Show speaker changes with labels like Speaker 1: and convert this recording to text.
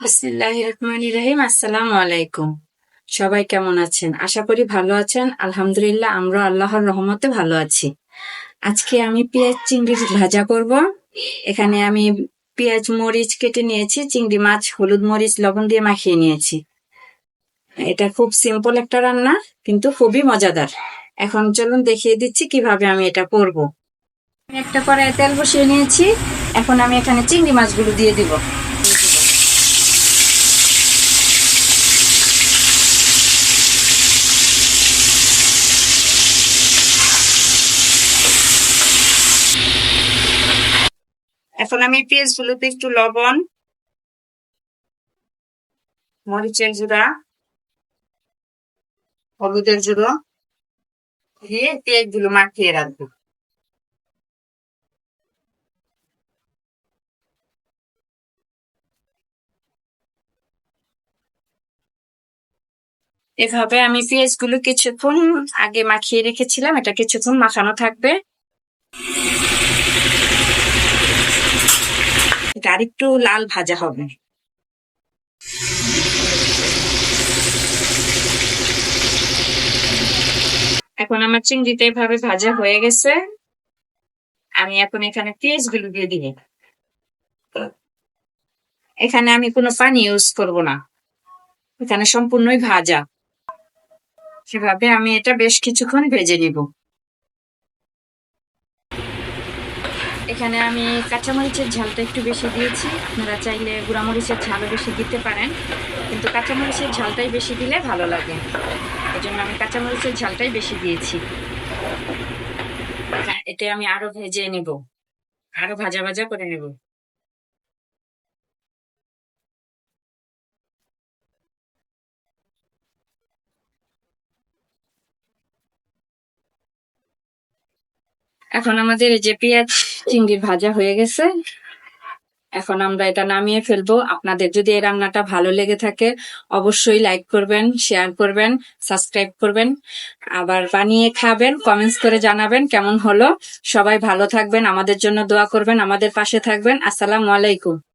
Speaker 1: বিসমিল্লাহির রহমানির রহিম। আসসালামু আলাইকুম। সবাই কেমন আছেন? আশা করি ভালো আছেন। আলহামদুলিল্লাহ, আমরা আল্লাহর রহমতে ভালো আছি। আজকে আমি পেঁয়াজ চিংড়ি ভাজা করব। এখানে আমি পেঁয়াজ মরিচ কেটে নিয়েছি, চিংড়ি মাছ হলুদ মরিচ লবণ দিয়ে মাখিয়ে নিয়েছি। এটা খুব সিম্পল একটা রান্না, কিন্তু খুবই মজাদার। এখন চলুন দেখিয়ে দিচ্ছি কিভাবে আমি এটা করব। একটা কড়াইয়ে তেল বসিয়ে নিয়েছি। এখন আমি এখানে চিংড়ি মাছগুলো দিয়ে দিব। এখন আমি পেঁয়াজগুলোতে একটু লবণ, মরিচের গুঁড়া, হলুদের গুঁড়ো দিয়ে পেঁয়াজগুলো মাখিয়ে রাখবো। এভাবে আমি পেঁয়াজগুলো কিছুক্ষণ আগে মাখিয়ে রেখেছিলাম, এটা কিছুক্ষণ মাখানো থাকবে। এটা আরেকটু লাল ভাজা হবে। এখন আমার চিংড়িটা এভাবে ভাজা হয়ে গেছে। আমি এখন এখানে পেঁয়াজগুলো দিয়ে দিই। এখানে আমি কোনো পানি ইউজ করব না, এখানে সম্পূর্ণই ভাজা। সেভাবে আমি এটা বেশ কিছুক্ষণ ভেজে নিব। এখানে আমি কাঁচামরিচের ঝালটা একটু বেশি দিয়েছি। আপনারা চাইলে গুঁড়ামরিচের ঝালও বেশি দিতে পারেন, কিন্তু কাঁচামরিচের ঝালটাই বেশি দিলে ভালো লাগে। এই জন্য আমি কাঁচামরিচের ঝালটাই বেশি দিয়েছি। এটা আমি আরো ভেজে নেব, আরো ভাজা ভাজা করে নেব। এখন আমাদের এই যে পেঁয়াজ চিংড়ি ভাজা হয়ে গেছে। এখন আমরা এটা নামিয়ে ফেলবো। আপনাদের যদি এই রান্নাটা ভালো লেগে থাকে অবশ্যই লাইক করবেন, শেয়ার করবেন, সাবস্ক্রাইব করবেন, আবার বানিয়ে খাবেন, কমেন্টস করে জানাবেন কেমন হলো। সবাই ভালো থাকবেন, আমাদের জন্য দোয়া করবেন, আমাদের পাশে থাকবেন। আসসালামু আলাইকুম।